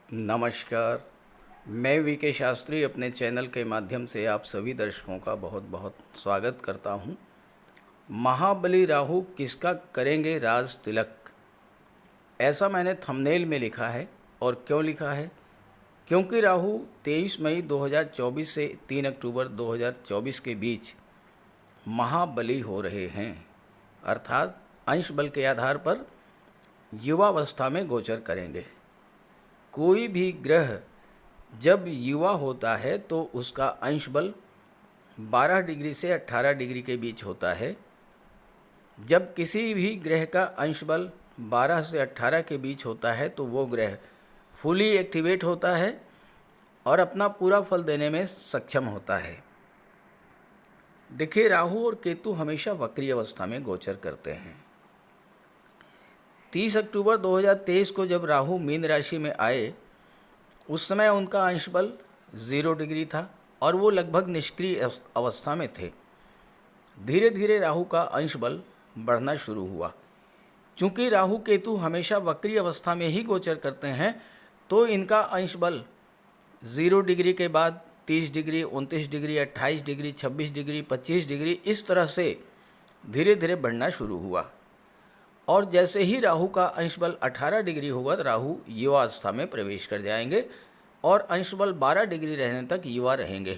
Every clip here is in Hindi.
नमस्कार। मैं वीके शास्त्री अपने चैनल के माध्यम से आप सभी दर्शकों का बहुत बहुत स्वागत करता हूं। महाबली राहु किसका करेंगे राज तिलक, ऐसा मैंने थंबनेल में लिखा है। और क्यों लिखा है? क्योंकि राहु 23 मई 2024 से 3 अक्टूबर 2024 के बीच महाबली हो रहे हैं, अर्थात अंश बल के आधार पर युवावस्था में गोचर करेंगे। कोई भी ग्रह जब युवा होता है तो उसका अंश बल 12 डिग्री से 18 डिग्री के बीच होता है। जब किसी भी ग्रह का अंश बल 12 से 18 के बीच होता है तो वो ग्रह फुली एक्टिवेट होता है और अपना पूरा फल देने में सक्षम होता है। देखिए, राहु और केतु हमेशा वक्री अवस्था में गोचर करते हैं। 30 अक्टूबर 2023 को जब राहु मीन राशि में आए, उस समय उनका अंश बल 0 डिग्री था और वो लगभग निष्क्रिय अवस्था में थे। धीरे धीरे राहु का अंश बल बढ़ना शुरू हुआ। चूँकि राहु केतु हमेशा वक्री अवस्था में ही गोचर करते हैं, तो इनका अंश बल 0 डिग्री के बाद 30 degree, 29 degree, 28 degree, 26 degree, 25 degree, इस तरह से धीरे धीरे बढ़ना शुरू हुआ। और जैसे ही राहु का अंश बल 18 डिग्री होगा तो राहु युवावस्था में प्रवेश कर जाएंगे और अंश बल 12 डिग्री रहने तक युवा रहेंगे।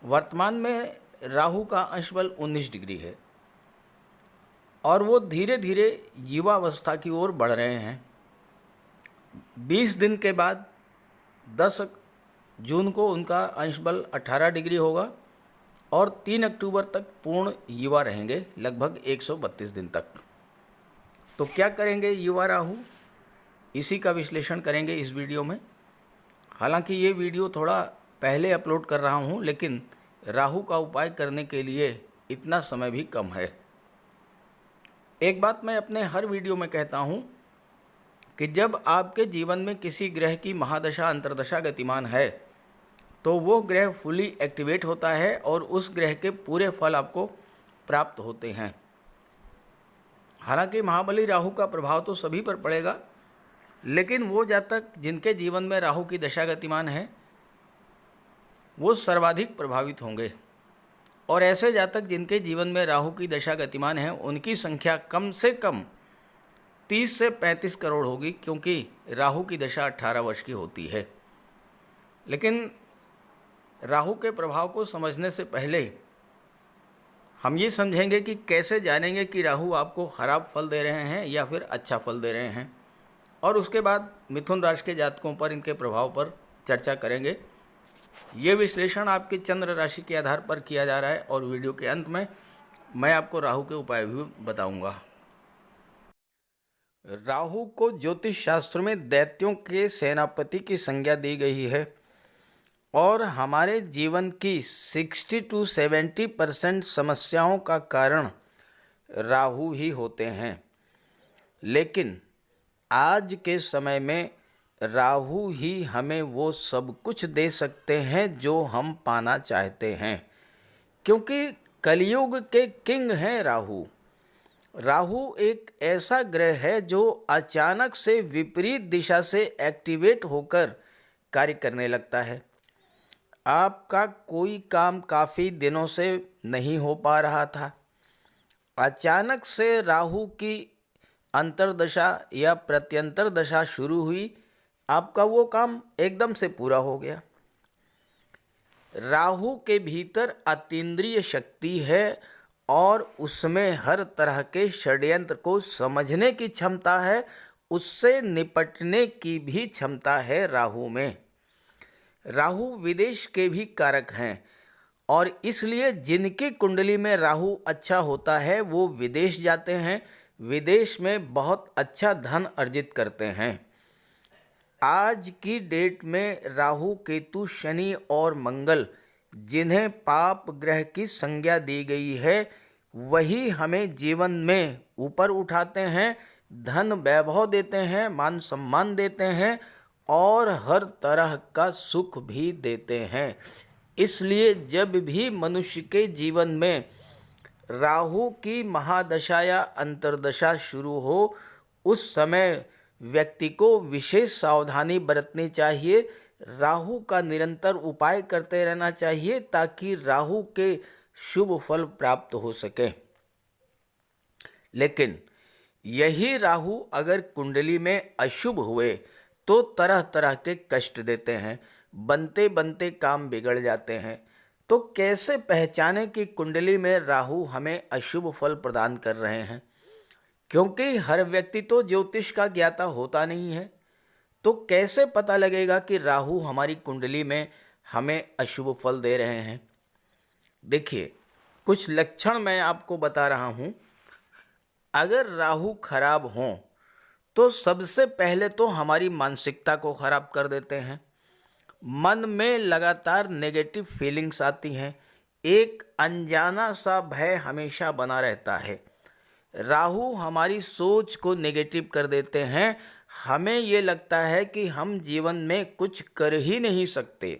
वर्तमान में राहु का अंश बल 19 डिग्री है और वो धीरे धीरे युवावस्था की ओर बढ़ रहे हैं। 20 दिन के बाद 10 जून को उनका अंश बल 18 डिग्री होगा और 3 अक्टूबर तक पूर्ण युवा रहेंगे, लगभग 132 दिन तक। तो क्या करेंगे युवा राहु, इसी का विश्लेषण करेंगे इस वीडियो में। हालांकि ये वीडियो थोड़ा पहले अपलोड कर रहा हूँ, लेकिन राहु का उपाय करने के लिए इतना समय भी कम है। एक बात मैं अपने हर वीडियो में कहता हूँ कि जब आपके जीवन में किसी ग्रह की महादशा अंतर्दशा गतिमान है तो वो ग्रह फुली एक्टिवेट होता है और उस ग्रह के पूरे फल आपको प्राप्त होते हैं। हालांकि महाबली राहु का प्रभाव तो सभी पर पड़ेगा, लेकिन वो जातक जिनके जीवन में राहु की दशा गतिमान है वो सर्वाधिक प्रभावित होंगे। और ऐसे जातक जिनके जीवन में राहु की दशा गतिमान है उनकी संख्या कम से कम 30 से 35 करोड़ होगी, क्योंकि राहु की दशा 18 वर्ष की होती है। लेकिन राहु के प्रभाव को समझने से पहले हम ये समझेंगे कि कैसे जानेंगे कि राहु आपको खराब फल दे रहे हैं या फिर अच्छा फल दे रहे हैं, और उसके बाद मिथुन राशि के जातकों पर इनके प्रभाव पर चर्चा करेंगे। ये विश्लेषण आपकी चंद्र राशि के आधार पर किया जा रहा है और वीडियो के अंत में मैं आपको राहु के उपाय भी बताऊंगा। राहु को ज्योतिष शास्त्र में दैत्यों के सेनापति की संज्ञा दी गई है और हमारे जीवन की 60 to 70% समस्याओं का कारण राहु ही होते हैं। लेकिन आज के समय में राहु ही हमें वो सब कुछ दे सकते हैं जो हम पाना चाहते हैं, क्योंकि कलयुग के किंग हैं राहु। राहु एक ऐसा ग्रह है जो अचानक से विपरीत दिशा से एक्टिवेट होकर कार्य करने लगता है। आपका कोई काम काफ़ी दिनों से नहीं हो पा रहा था, अचानक से राहु की अंतर्दशा या प्रत्यंतर दशा शुरू हुई, आपका वो काम एकदम से पूरा हो गया। राहु के भीतर अतीन्द्रिय शक्ति है और उसमें हर तरह के षड्यंत्र को समझने की क्षमता है, उससे निपटने की भी क्षमता है राहु में। राहु विदेश के भी कारक हैं और इसलिए जिनकी कुंडली में राहु अच्छा होता है वो विदेश जाते हैं, विदेश में बहुत अच्छा धन अर्जित करते हैं। आज की डेट में राहु, केतु, शनि और मंगल जिन्हें पाप ग्रह की संज्ञा दी गई है, वही हमें जीवन में ऊपर उठाते हैं, धन वैभव देते हैं, मान सम्मान देते हैं और हर तरह का सुख भी देते हैं। इसलिए जब भी मनुष्य के जीवन में राहु की महादशा या अंतर्दशा शुरू हो, उस समय व्यक्ति को विशेष सावधानी बरतनी चाहिए। राहु का निरंतर उपाय करते रहना चाहिए ताकि राहु के शुभ फल प्राप्त हो सके। लेकिन यही राहु अगर कुंडली में अशुभ हुए तो तरह तरह के कष्ट देते हैं, बनते बनते काम बिगड़ जाते हैं। तो कैसे पहचाने कि कुंडली में राहु हमें अशुभ फल प्रदान कर रहे हैं? क्योंकि हर व्यक्ति तो ज्योतिष का ज्ञाता होता नहीं है, तो कैसे पता लगेगा कि राहु हमारी कुंडली में हमें अशुभ फल दे रहे हैं? देखिए, कुछ लक्षण मैं आपको बता रहा हूँ। अगर राहु खराब हों तो सबसे पहले तो हमारी मानसिकता को खराब कर देते हैं। मन में लगातार नेगेटिव फीलिंग्स आती हैं, एक अनजाना सा भय हमेशा बना रहता है। राहु हमारी सोच को नेगेटिव कर देते हैं, हमें ये लगता है कि हम जीवन में कुछ कर ही नहीं सकते।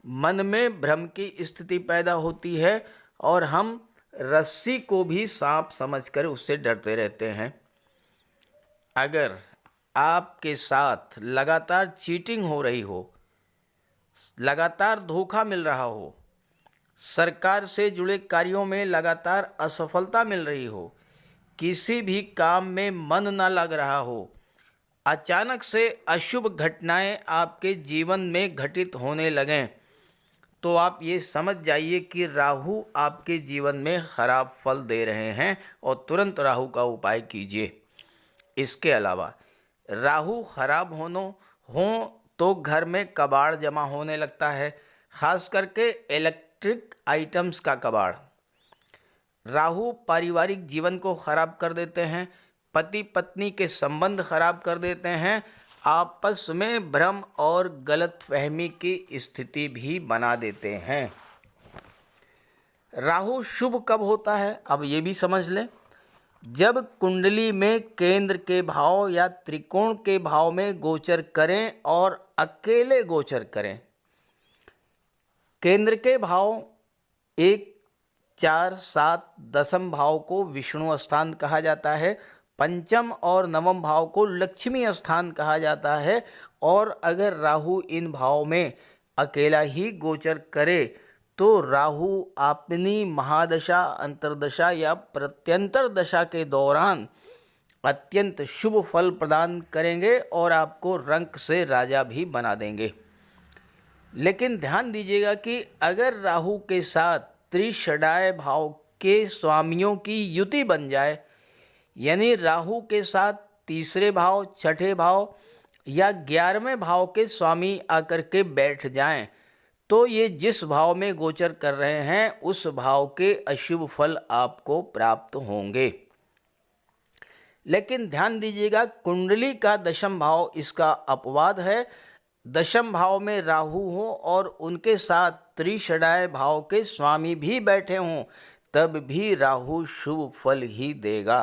मन में भ्रम की स्थिति पैदा होती है और हम रस्सी को भी सांप समझकर उससे डरते रहते हैं। अगर आपके साथ लगातार चीटिंग हो रही हो, लगातार धोखा मिल रहा हो, सरकार से जुड़े कार्यों में लगातार असफलता मिल रही हो, किसी भी काम में मन ना लग रहा हो, अचानक से अशुभ घटनाएं आपके जीवन में घटित होने लगें, तो आप ये समझ जाइए कि राहु आपके जीवन में खराब फल दे रहे हैं और तुरंत राहु का उपाय कीजिए। इसके अलावा राहु खराब हो तो घर में कबाड़ जमा होने लगता है, खास करके इलेक्ट्रिक आइटम्स का कबाड़। राहु पारिवारिक जीवन को खराब कर देते हैं, पति पत्नी के संबंध खराब कर देते हैं, आपस में भ्रम और गलतफहमी की स्थिति भी बना देते हैं। राहु शुभ कब होता है, अब ये भी समझ लें। जब कुंडली में केंद्र के भाव या त्रिकोण के भाव में गोचर करें और अकेले गोचर करें। केंद्र के भाव 1, 4, 7, दशम भाव को विष्णु स्थान कहा जाता है, पंचम और नवम भाव को लक्ष्मी स्थान कहा जाता है। और अगर राहु इन भाव में अकेला ही गोचर करे तो राहु अपनी महादशा, अंतर्दशा या प्रत्यंतर दशा के दौरान अत्यंत शुभ फल प्रदान करेंगे और आपको रंक से राजा भी बना देंगे। लेकिन ध्यान दीजिएगा कि अगर राहु के साथ त्रिषडाय भाव के स्वामियों की युति बन जाए, यानी राहु के साथ तीसरे भाव, छठे भाव या 11वें भाव के स्वामी आकर के बैठ जाएं, तो ये जिस भाव में गोचर कर रहे हैं उस भाव के अशुभ फल आपको प्राप्त होंगे। लेकिन ध्यान दीजिएगा, कुंडली का दशम भाव इसका अपवाद है। दशम भाव में राहु हो और उनके साथ त्रिषडाय भाव के स्वामी भी बैठे हों, तब भी राहु शुभ फल ही देगा।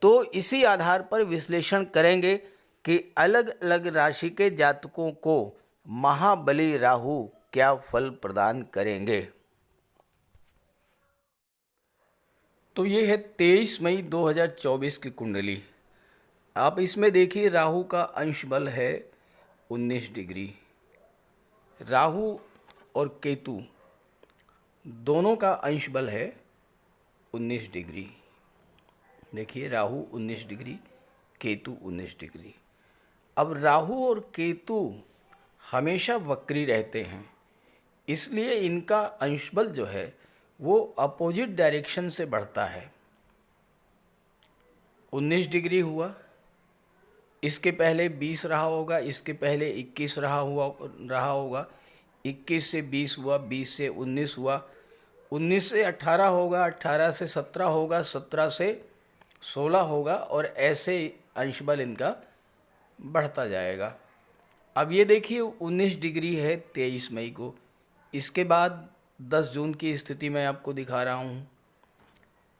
तो इसी आधार पर विश्लेषण करेंगे कि अलग अलग राशि के जातकों को महाबली राहु क्या फल प्रदान करेंगे। तो ये है 23 मई 2024 की कुंडली। आप इसमें देखिए, राहु का अंश बल है 19 डिग्री। राहु और केतु दोनों का अंश बल है 19 डिग्री। देखिए, राहु 19 डिग्री, केतु 19 डिग्री। अब राहु और केतु हमेशा वक्री रहते हैं, इसलिए इनका अंश बल जो है वो अपोजिट डायरेक्शन से बढ़ता है। 19 डिग्री हुआ, इसके पहले 20 रहा होगा, इसके पहले 21 रहा होगा, 21 से 20 हुआ, 20 से 19 हुआ, 19 से 18 होगा, 18 से 17 होगा, 17 से 16 होगा और ऐसे अंश बल इनका बढ़ता जाएगा। अब ये देखिए, 19 डिग्री है 23 मई को। इसके बाद 10 जून की स्थिति मैं आपको दिखा रहा हूँ।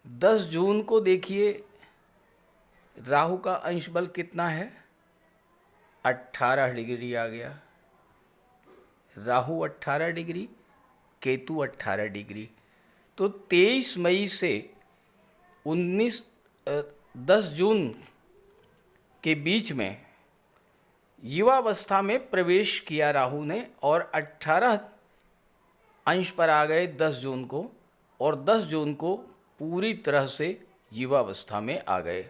10 जून को देखिए, राहु का अंश बल कितना है, 18 डिग्री आ गया। Rahu 18 degree, Ketu 18 degree. तो 23 मई से 10 जून के बीच में युवावस्था में प्रवेश किया राहु ने और 18 अंश पर आ गए 10 जून को, और 10 जून को पूरी तरह से युवावस्था में आ गए।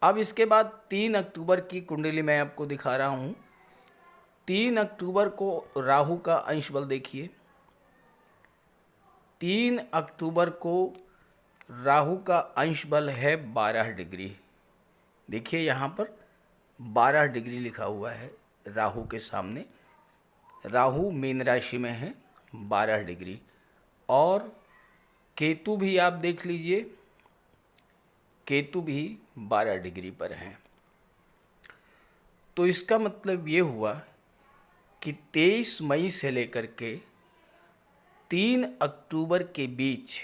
अब इसके बाद 3 अक्टूबर की कुंडली मैं आपको दिखा रहा हूँ। 3 अक्टूबर को राहु का अंश बल देखिए। 3 अक्टूबर को राहु का अंश बल है 12 डिग्री। देखिए यहाँ पर 12 डिग्री लिखा हुआ है राहु के सामने। राहु मीन राशि में है 12 डिग्री, और केतु भी आप देख लीजिए, केतु भी 12 डिग्री पर हैं। तो इसका मतलब ये हुआ कि 23 मई से लेकर के 3 अक्टूबर के बीच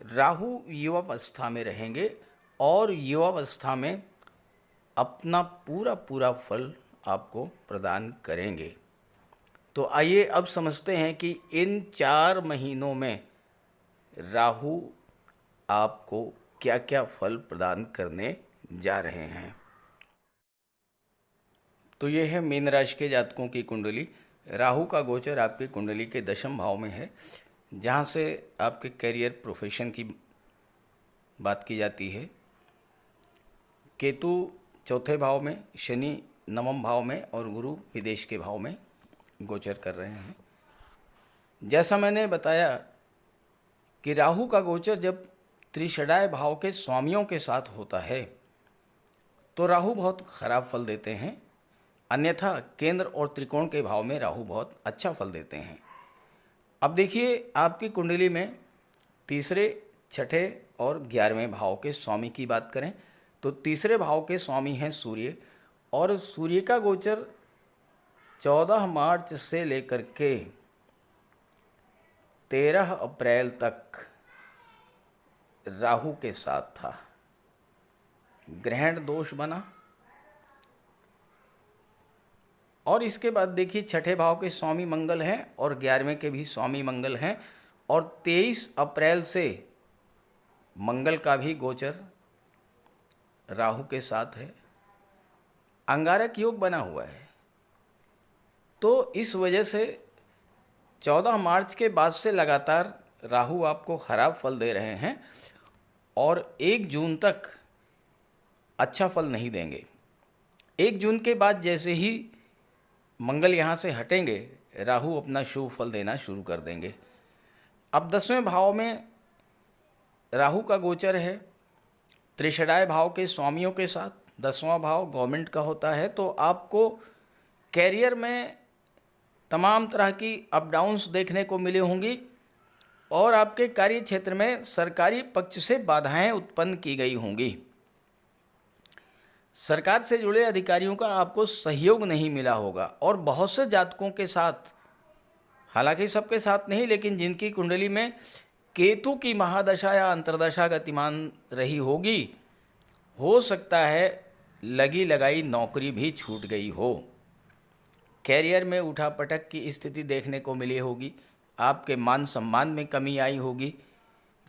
राहु युवावस्था में रहेंगे और युवावस्था में अपना पूरा फल आपको प्रदान करेंगे। तो आइए अब समझते हैं कि इन 4 महीनों में राहु आपको क्या क्या फल प्रदान करने जा रहे हैं। तो ये है मीन राशि के जातकों की कुंडली। राहु का गोचर आपकी कुंडली के 10वें भाव में है, जहाँ से आपके करियर प्रोफेशन की बात की जाती है। केतु 4थे भाव में, शनि 9वें भाव में और गुरु विदेश के भाव में गोचर कर रहे हैं। जैसा मैंने बताया कि राहु का गोचर जब त्रिषडाय भाव के स्वामियों के साथ होता है तो राहु बहुत खराब फल देते हैं, अन्यथा केंद्र और त्रिकोण के भाव में राहु बहुत अच्छा फल देते हैं। अब देखिए आपकी कुंडली में 3रे, 6ठे और 11वें भाव के स्वामी की बात करें तो 3रे भाव के स्वामी हैं सूर्य, और सूर्य का गोचर 14 मार्च से लेकर के 13 अप्रैल तक राहु के साथ था। ग्रहण दोष बना, और इसके बाद देखिए 6ठे भाव के स्वामी मंगल हैं और 11वें के भी स्वामी मंगल हैं, और 23 अप्रैल से मंगल का भी गोचर राहु के साथ है। अंगारक योग बना हुआ है। तो इस वजह से 14 मार्च के बाद से लगातार राहु आपको खराब फल दे रहे हैं और 1 जून तक अच्छा फल नहीं देंगे। 1 जून के बाद जैसे ही मंगल यहाँ से हटेंगे, राहु अपना शुभ फल देना शुरू कर देंगे। अब 10वें भाव में राहु का गोचर है त्रिषडाय भाव के स्वामियों के साथ। 10वां भाव गवर्नमेंट का होता है, तो आपको कैरियर में तमाम तरह की अप डाउन्स देखने को मिली होंगी और आपके कार्य क्षेत्र में सरकारी पक्ष से बाधाएं उत्पन्न की गई होंगी। सरकार से जुड़े अधिकारियों का आपको सहयोग नहीं मिला होगा, और बहुत से जातकों के साथ, हालांकि सबके साथ नहीं, लेकिन जिनकी कुंडली में केतु की महादशा या अंतर्दशा गतिमान रही होगी, हो सकता है लगी लगाई नौकरी भी छूट गई हो। कैरियर में उठापटक की स्थिति देखने को मिली होगी, आपके मान सम्मान में कमी आई होगी,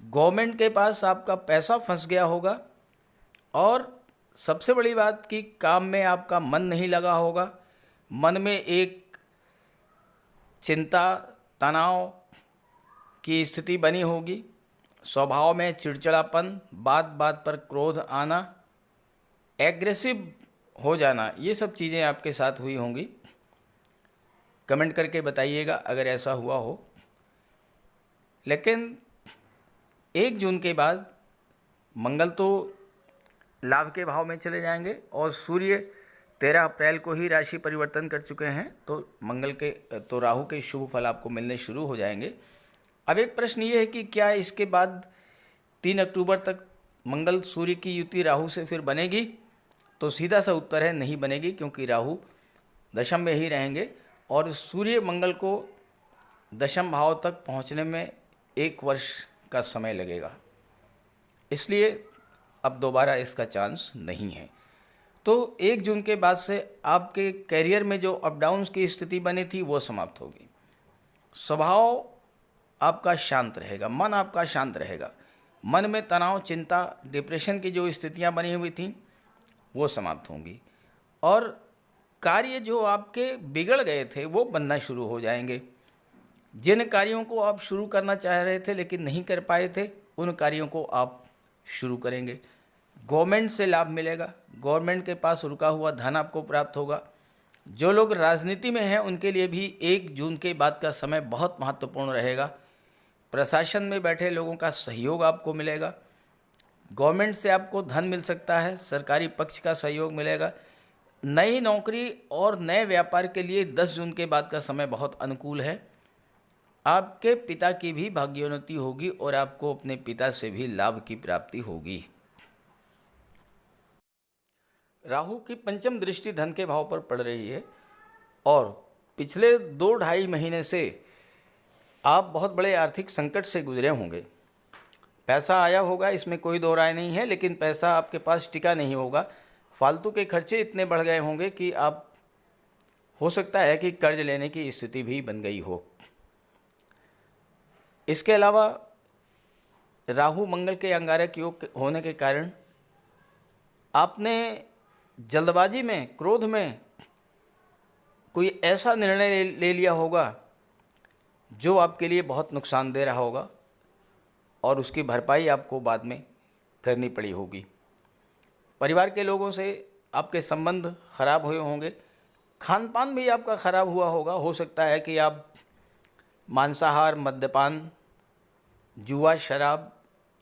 गवर्नमेंट के पास आपका पैसा फंस गया होगा, और सबसे बड़ी बात कि काम में आपका मन नहीं लगा होगा। मन में एक चिंता, तनाव की स्थिति बनी होगी, स्वभाव में चिड़चिड़ापन, बात बात पर क्रोध आना, एग्रेसिव हो जाना, ये सब चीज़ें आपके साथ हुई होंगी। कमेंट करके बताइएगा अगर ऐसा हुआ हो। लेकिन 1 जून के बाद मंगल तो लाभ के भाव में चले जाएंगे और सूर्य 13 अप्रैल को ही राशि परिवर्तन कर चुके हैं, तो राहु के शुभ फल आपको मिलने शुरू हो जाएंगे। अब एक प्रश्न ये है कि क्या इसके बाद 3 अक्टूबर तक मंगल सूर्य की युति राहु से फिर बनेगी? तो सीधा सा उत्तर है नहीं बनेगी, क्योंकि राहु दशम में ही रहेंगे और सूर्य मंगल को दशम भाव तक पहुंचने में 1 वर्ष का समय लगेगा। इसलिए अब दोबारा इसका चांस नहीं है। तो 1 जून के बाद से आपके करियर में जो अप डाउन्स की स्थिति बनी थी वो समाप्त होगी। स्वभाव आपका शांत रहेगा, मन आपका शांत रहेगा। मन में तनाव, चिंता, डिप्रेशन की जो स्थितियां बनी हुई थी वो समाप्त होंगी, और कार्य जो आपके बिगड़ गए थे वो बनना शुरू हो जाएंगे। जिन कार्यों को आप शुरू करना चाह रहे थे लेकिन नहीं कर पाए थे, उन कार्यों को आप शुरू करेंगे। गवर्नमेंट से लाभ मिलेगा, गवर्नमेंट के पास रुका हुआ धन आपको प्राप्त होगा। जो लोग राजनीति में हैं उनके लिए भी 1 जून के बाद का समय बहुत महत्वपूर्ण रहेगा। प्रशासन में बैठे लोगों का सहयोग आपको मिलेगा, गवर्नमेंट से आपको धन मिल सकता है, सरकारी पक्ष का सहयोग मिलेगा। नई नौकरी और नए व्यापार के लिए 10 जून के बाद का समय बहुत अनुकूल है। आपके पिता की भी भाग्योन्नति होगी और आपको अपने पिता से भी लाभ की प्राप्ति होगी। राहु की पंचम दृष्टि धन के भाव पर पड़ रही है और पिछले 2-2.5 महीने से आप बहुत बड़े आर्थिक संकट से गुजरे होंगे। पैसा आया होगा, इसमें कोई दो राय नहीं है, लेकिन पैसा आपके पास टिका नहीं होगा। फालतू के खर्चे इतने बढ़ गए होंगे कि आप, हो सकता है कि कर्ज लेने की स्थिति भी बन गई हो। इसके अलावा राहु मंगल के अंगारक योग होने के कारण आपने जल्दबाजी में, क्रोध में कोई ऐसा निर्णय ले लिया होगा जो आपके लिए बहुत नुकसानदेह रहा होगा और उसकी भरपाई आपको बाद में करनी पड़ी होगी। परिवार के लोगों से आपके संबंध खराब हुए होंगे, खान पान भी आपका खराब हुआ होगा। हो सकता है कि आप मांसाहार, मद्यपान, जुआ, शराब,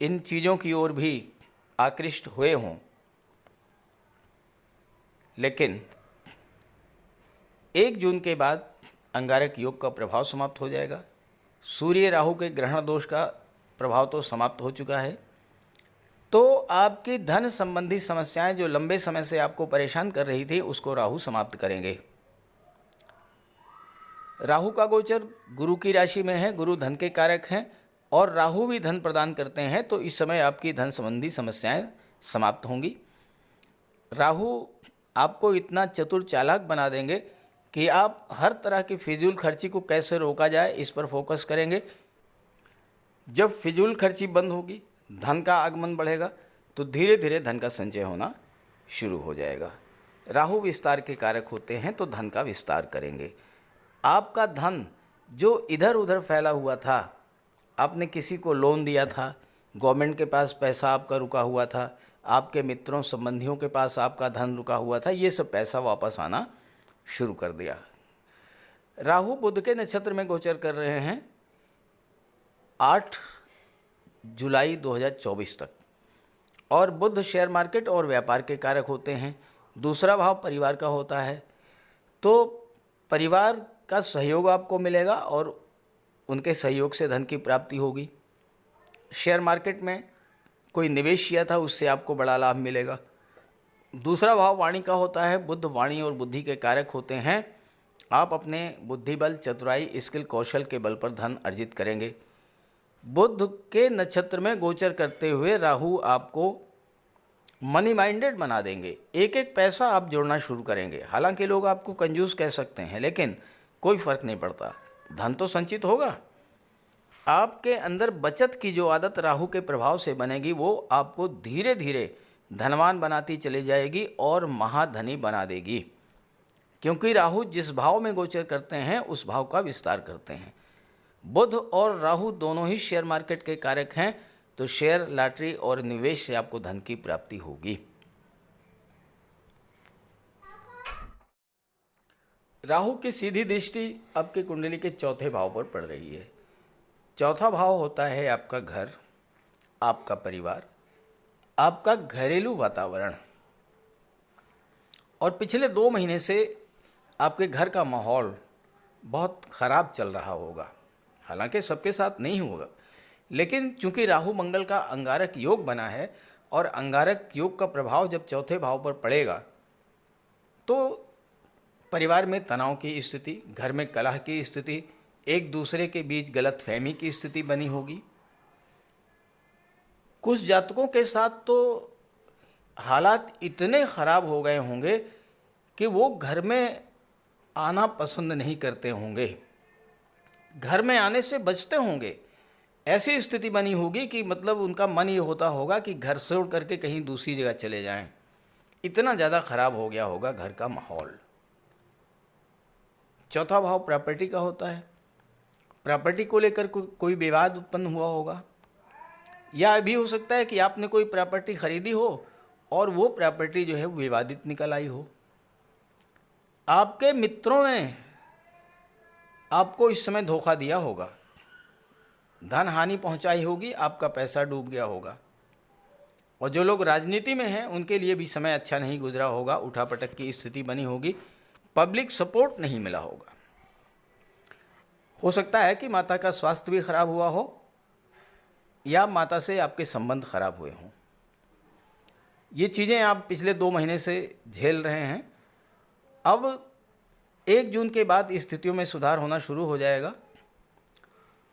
इन चीज़ों की ओर भी आकृष्ट हुए हों। लेकिन 1 जून के बाद अंगारक योग का प्रभाव समाप्त हो जाएगा। सूर्य राहु के ग्रहण दोष का प्रभाव तो समाप्त हो चुका है, तो आपकी धन संबंधी समस्याएं जो लंबे समय से आपको परेशान कर रही थी, उसको राहु समाप्त करेंगे। राहु का गोचर गुरु की राशि में है, गुरु धन के कारक हैं और राहु भी धन प्रदान करते हैं, तो इस समय आपकी धन संबंधी समस्याएं समाप्त होंगी। राहु आपको इतना चतुर चालाक बना देंगे कि आप हर तरह की फिजूल खर्ची को कैसे रोका जाए इस पर फोकस करेंगे। जब फिजूल खर्ची बंद होगी, धन का आगमन बढ़ेगा, तो धीरे धीरे धन का संचय होना शुरू हो जाएगा। राहु विस्तार के कारक होते हैं, तो धन का विस्तार करेंगे। आपका धन जो इधर उधर फैला हुआ था, आपने किसी को लोन दिया था, गवर्नमेंट के पास पैसा आपका रुका हुआ था, आपके मित्रों संबंधियों के पास आपका धन रुका हुआ था, ये सब पैसा वापस आना शुरू कर दिया। राहु बुध के नक्षत्र में गोचर कर रहे हैं 8 जुलाई 2024 तक, और बुध शेयर मार्केट और व्यापार के कारक होते हैं। दूसरा भाव परिवार का होता है, तो परिवार का सहयोग आपको मिलेगा और उनके सहयोग से धन की प्राप्ति होगी। शेयर मार्केट में कोई निवेश किया था, उससे आपको बड़ा लाभ मिलेगा। दूसरा भाव वाणी का होता है, बुध वाणी और बुद्धि के कारक होते हैं। आप अपने बुद्धि बल, चतुराई, स्किल, कौशल के बल पर धन अर्जित करेंगे। बुध के नक्षत्र में गोचर करते हुए राहु आपको मनी माइंडेड बना देंगे। एक एक पैसा आप जोड़ना शुरू करेंगे। हालांकि लोग आपको कंजूस कह सकते हैं, लेकिन कोई फर्क नहीं पड़ता, धन तो संचित होगा। आपके अंदर बचत की जो आदत राहु के प्रभाव से बनेगी, वो आपको धीरे धीरे धनवान बनाती चली जाएगी और महाधनी बना देगी, क्योंकि राहु जिस भाव में गोचर करते हैं उस भाव का विस्तार करते हैं। बुध और राहु दोनों ही शेयर मार्केट के कारक हैं, तो शेयर, लॉटरी और निवेश से आपको धन की प्राप्ति होगी। राहु की सीधी दृष्टि आपके कुंडली के चौथे भाव पर पड़ रही है। चौथा भाव होता है आपका घर, आपका परिवार, आपका घरेलू वातावरण। और पिछले 2 महीने से आपके घर का माहौल बहुत ख़राब चल रहा होगा। हालांकि सबके साथ नहीं होगा, लेकिन चूंकि राहु मंगल का अंगारक योग बना है और अंगारक योग का प्रभाव जब चौथे भाव पर पड़ेगा, तो परिवार में तनाव की स्थिति, घर में कलह की स्थिति, एक दूसरे के बीच गलतफहमी की स्थिति बनी होगी। कुछ जातकों के साथ तो हालात इतने ख़राब हो गए होंगे कि वो घर में आना पसंद नहीं करते होंगे, घर में आने से बचते होंगे। ऐसी स्थिति बनी होगी कि मतलब उनका मन ये होता होगा कि घर छोड़ करके कहीं दूसरी जगह चले जाएं। इतना ज़्यादा खराब हो गया होगा घर का माहौल। चौथा भाव प्रॉपर्टी का होता है। प्रॉपर्टी को लेकर कोई विवाद उत्पन्न हुआ होगा, या भी हो सकता है कि आपने कोई प्रॉपर्टी खरीदी हो और वो प्रॉपर्टी जो है विवादित निकल आई हो। आपके मित्रों ने आपको इस समय धोखा दिया होगा, धन हानि पहुंचाई होगी, आपका पैसा डूब गया होगा। और जो लोग राजनीति में हैं उनके लिए भी समय अच्छा नहीं गुजरा होगा, उठापटक की स्थिति बनी होगी, पब्लिक सपोर्ट नहीं मिला होगा। हो सकता है कि माता का स्वास्थ्य भी खराब हुआ हो या माता से आपके संबंध खराब हुए हों। ये चीज़ें आप पिछले 2 महीने से झेल रहे हैं। अब 1 जून के बाद स्थितियों में सुधार होना शुरू हो जाएगा।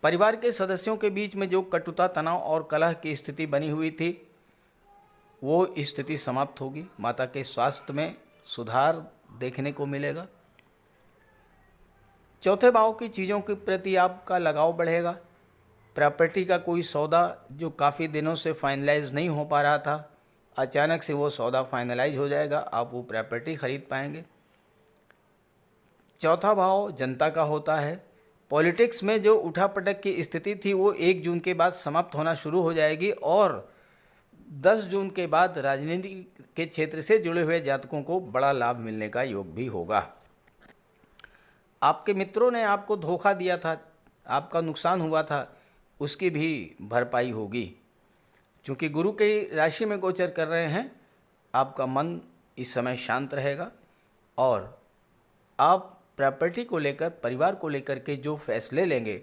परिवार के सदस्यों के बीच में जो कटुता, तनाव और कलह की स्थिति बनी हुई थी, वो स्थिति समाप्त होगी। माता के स्वास्थ्य में सुधार देखने को मिलेगा। चौथे भाव की चीज़ों के प्रति आपका लगाव बढ़ेगा। प्रॉपर्टी का कोई सौदा जो काफ़ी दिनों से फाइनलाइज नहीं हो पा रहा था, अचानक से वो सौदा फाइनलाइज हो जाएगा, आप वो प्रॉपर्टी खरीद पाएंगे। चौथा भाव जनता का होता है। पॉलिटिक्स में जो उठापटक की स्थिति थी वो 1 जून के बाद समाप्त होना शुरू हो जाएगी और 10 जून के बाद राजनीति के क्षेत्र से जुड़े हुए जातकों को बड़ा लाभ मिलने का योग भी होगा। आपके मित्रों ने आपको धोखा दिया था, आपका नुकसान हुआ था, उसकी भी भरपाई होगी। चूँकि गुरु की राशि में गोचर कर रहे हैं, आपका मन इस समय शांत रहेगा और आप प्रॉपर्टी को लेकर, परिवार को लेकर के जो फैसले लेंगे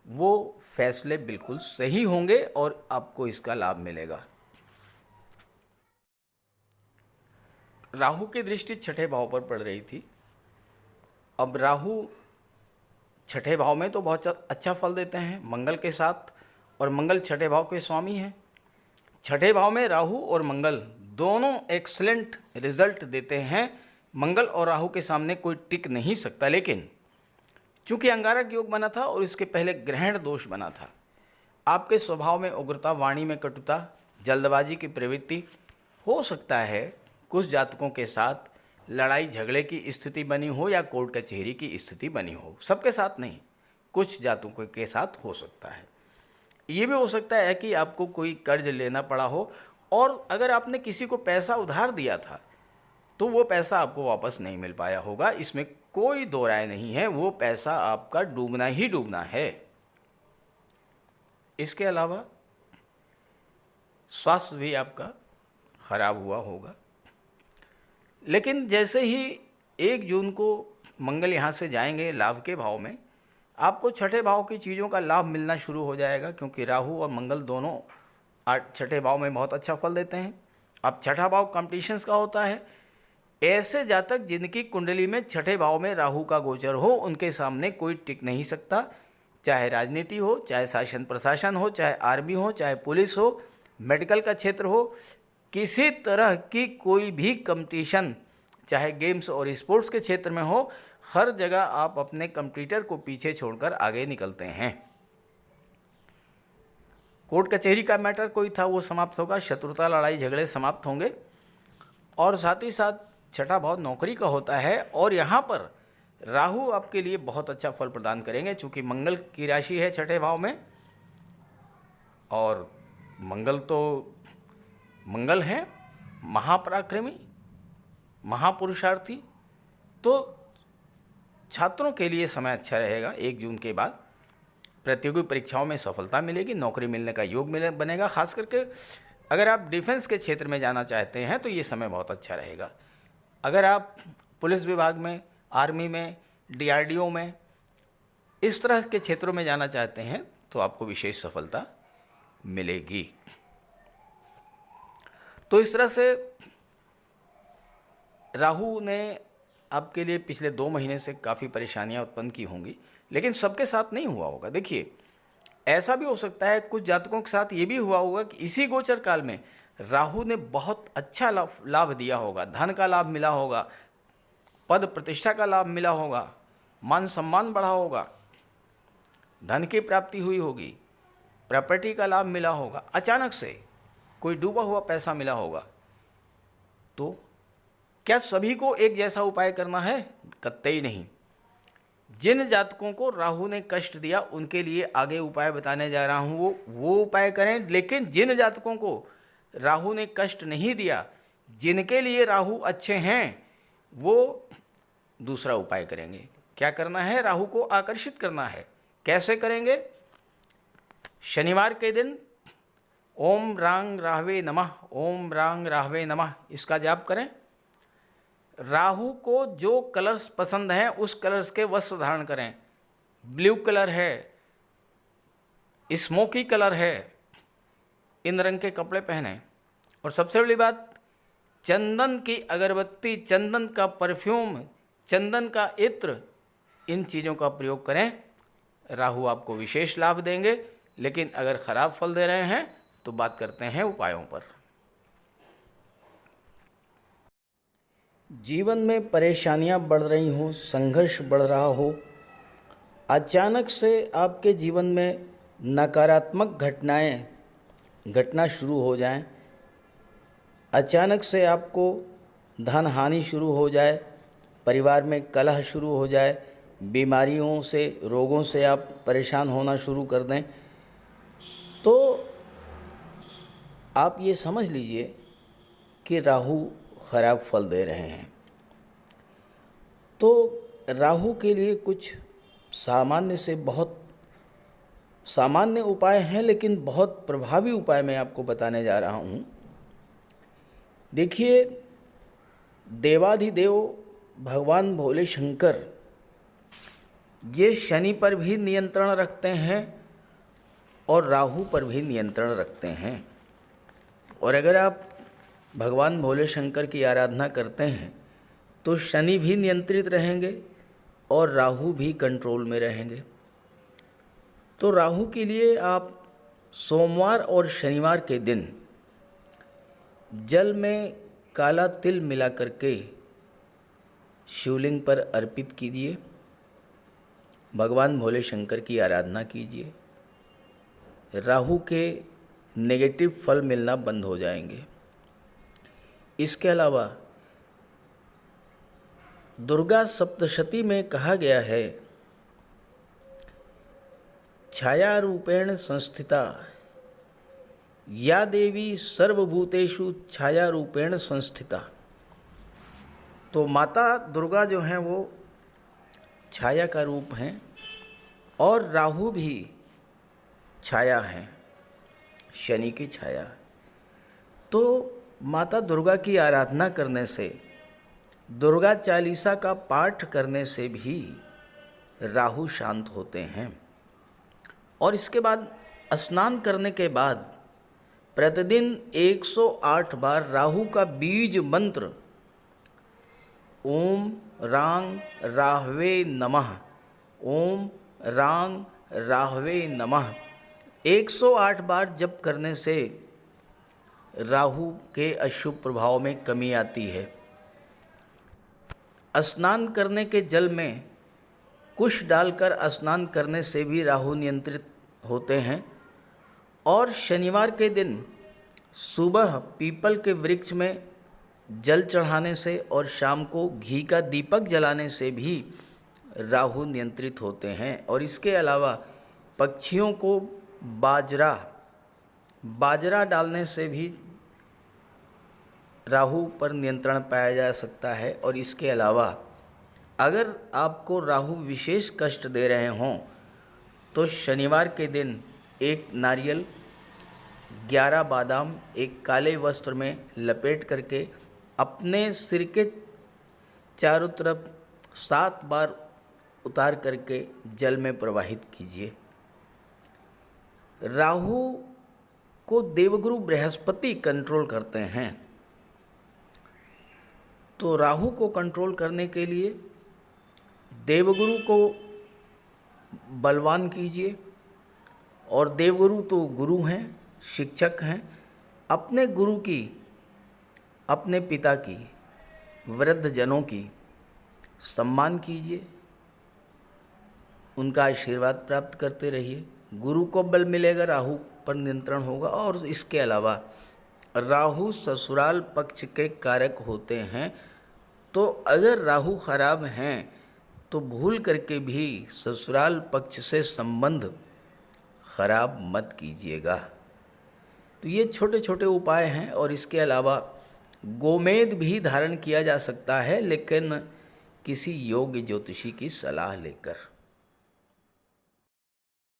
वो फैसले बिल्कुल सही होंगे और आपको इसका लाभ मिलेगा। राहु की दृष्टि 6ठे भाव पर पड़ रही थी। अब राहु 6ठे भाव में तो बहुत अच्छा फल देते हैं मंगल के साथ, और मंगल 6ठे भाव के स्वामी हैं। 6ठे भाव में राहु और मंगल दोनों एक्सलेंट रिजल्ट देते हैं। मंगल और राहु के सामने कोई टिक नहीं सकता, लेकिन चूंकि अंगारक योग बना था और इसके पहले ग्रहण दोष बना था, आपके स्वभाव में उग्रता, वाणी में कटुता, जल्दबाजी की प्रवृत्ति, हो सकता है कुछ जातकों के साथ लड़ाई झगड़े की स्थिति बनी हो या कोर्ट कचहरी की स्थिति बनी हो। सबके साथ नहीं, कुछ जातकों के साथ हो सकता है। ये भी हो सकता है कि आपको कोई कर्ज लेना पड़ा हो और अगर आपने किसी को पैसा उधार दिया था तो वो पैसा आपको वापस नहीं मिल पाया होगा। इसमें कोई दो राय नहीं है, वो पैसा आपका डूबना ही डूबना है। इसके अलावा स्वास्थ्य भी आपका खराब हुआ होगा, लेकिन जैसे ही 1 जून को मंगल यहाँ से जाएंगे लाभ के भाव में, आपको 6ठे भाव की चीज़ों का लाभ मिलना शुरू हो जाएगा, क्योंकि राहु और मंगल दोनों 6ठे भाव में बहुत अच्छा फल देते हैं। अब 6ठा भाव कॉम्पिटिशन्स का होता है। ऐसे जातक जिनकी कुंडली में 6ठे भाव में राहु का गोचर हो, उनके सामने कोई टिक नहीं सकता, चाहे राजनीति हो, चाहे शासन प्रशासन हो, चाहे आर्मी हो, चाहे पुलिस हो, मेडिकल का क्षेत्र हो, किसी तरह की कोई भी कंपटीशन, चाहे गेम्स और स्पोर्ट्स के क्षेत्र में हो, हर जगह आप अपने कंप्यूटर को पीछे छोड़कर आगे निकलते हैं। कोर्ट कचहरी का मैटर कोई था वो समाप्त होगा, शत्रुता, लड़ाई झगड़े समाप्त होंगे, और साथ ही साथ 6ठा भाव नौकरी का होता है और यहाँ पर राहु आपके लिए बहुत अच्छा फल प्रदान करेंगे, चूँकि मंगल की राशि है 6ठे भाव में, और मंगल है महापराक्रमी, महापुरुषार्थी। तो छात्रों के लिए समय अच्छा रहेगा। 1 जून के बाद प्रतियोगी परीक्षाओं में सफलता मिलेगी, नौकरी मिलने का योग बनेगा। खास करके अगर आप डिफेंस के क्षेत्र में जाना चाहते हैं तो ये समय बहुत अच्छा रहेगा। अगर आप पुलिस विभाग में, आर्मी में, DRDO में, इस तरह के क्षेत्रों में जाना चाहते हैं तो आपको विशेष सफलता मिलेगी। तो इस तरह से राहु ने आपके लिए पिछले 2 महीने से काफ़ी परेशानियां उत्पन्न की होंगी, लेकिन सबके साथ नहीं हुआ होगा। देखिए, ऐसा भी हो सकता है कुछ जातकों के साथ ये भी हुआ होगा कि इसी गोचर काल में राहु ने बहुत अच्छा लाभ दिया होगा, धन का लाभ मिला होगा, पद प्रतिष्ठा का लाभ मिला होगा, मान सम्मान बढ़ा होगा, धन की प्राप्ति हुई होगी, प्रॉपर्टी का लाभ मिला होगा, अचानक से कोई डूबा हुआ पैसा मिला होगा। तो क्या सभी को एक जैसा उपाय करना है? कतई नहीं। जिन जातकों को राहु ने कष्ट दिया उनके लिए आगे उपाय बताने जा रहा हूँ, वो उपाय करें। लेकिन जिन जातकों को राहु ने कष्ट नहीं दिया, जिनके लिए राहु अच्छे हैं, वो दूसरा उपाय करेंगे। क्या करना है? राहु को आकर्षित करना है। कैसे करेंगे? शनिवार के दिन ओम रांग राहवे नमः, ओम रांग राहवे नमः इसका जाप करें। राहु को जो कलर्स पसंद हैं उस कलर्स के वस्त्र धारण करें। ब्लू कलर है, स्मोकी कलर है, इन रंग के कपड़े पहने। और सबसे बड़ी बात, चंदन की अगरबत्ती, चंदन का परफ्यूम, चंदन का इत्र, इन चीज़ों का प्रयोग करें। राहु आपको विशेष लाभ देंगे। लेकिन अगर खराब फल दे रहे हैं तो बात करते हैं उपायों पर। जीवन में परेशानियां बढ़ रही हों, संघर्ष बढ़ रहा हो, अचानक से आपके जीवन में नकारात्मक घटनाएं घटना शुरू हो जाएं, अचानक से आपको धन हानि शुरू हो जाए, परिवार में कलह शुरू हो जाए, बीमारियों से, रोगों से आप परेशान होना शुरू कर दें, तो आप ये समझ लीजिए कि राहु खराब फल दे रहे हैं। तो राहु के लिए कुछ सामान्य से बहुत सामान्य उपाय हैं, लेकिन बहुत प्रभावी उपाय मैं आपको बताने जा रहा हूँ। देखिए, देवाधिदेव भगवान भोले शंकर ये शनि पर भी नियंत्रण रखते हैं और राहु पर भी नियंत्रण रखते हैं। और अगर आप भगवान भोले शंकर की आराधना करते हैं तो शनि भी नियंत्रित रहेंगे और राहु भी कंट्रोल में रहेंगे। तो राहु के लिए आप सोमवार और शनिवार के दिन जल में काला तिल मिला करके शिवलिंग पर अर्पित कीजिए, भगवान भोले शंकर की आराधना कीजिए। राहु के नेगेटिव फल मिलना बंद हो जाएंगे। इसके अलावा दुर्गा सप्तशती में कहा गया है, छाया रूपेण संस्थिता या देवी सर्वभूतेषु छाया रूपेण संस्थिता। तो माता दुर्गा जो हैं वो छाया का रूप हैं और राहु भी छाया हैं, शनि की छाया। तो माता दुर्गा की आराधना करने से, दुर्गा चालीसा का पाठ करने से भी राहु शांत होते हैं। और इसके बाद स्नान करने के बाद प्रतिदिन 108 बार राहु का बीज मंत्र ओम रांग राहवे नमः, ओम रांग राहवे नमः 108 बार जप करने से राहु के अशुभ प्रभाव में कमी आती है। स्नान करने के जल में कुश डालकर स्नान करने से भी राहु नियंत्रित होते हैं। और शनिवार के दिन सुबह पीपल के वृक्ष में जल चढ़ाने से और शाम को घी का दीपक जलाने से भी राहु नियंत्रित होते हैं। और इसके अलावा पक्षियों को बाजरा डालने से भी राहु पर नियंत्रण पाया जा सकता है। और इसके अलावा अगर आपको राहु विशेष कष्ट दे रहे हों तो शनिवार के दिन एक नारियल, 11 बादाम एक काले वस्त्र में लपेट करके अपने सिर के चारों तरफ 7 बार उतार करके जल में प्रवाहित कीजिए। राहु को देवगुरु बृहस्पति कंट्रोल करते हैं। तो राहु को कंट्रोल करने के लिए देवगुरु को बलवान कीजिए। और देवगुरु तो गुरु हैं, शिक्षक हैं। अपने गुरु की, अपने पिता की, वृद्ध जनों की सम्मान कीजिए, उनका आशीर्वाद प्राप्त करते रहिए। गुरु को बल मिलेगा, राहु पर नियंत्रण होगा। और इसके अलावा राहु ससुराल पक्ष के कारक होते हैं, तो अगर राहु खराब हैं तो भूल करके भी ससुराल पक्ष से संबंध खराब मत कीजिएगा। तो ये छोटे छोटे उपाय हैं, और इसके अलावा गोमेद भी धारण किया जा सकता है, लेकिन किसी योग्य ज्योतिषी की सलाह लेकर।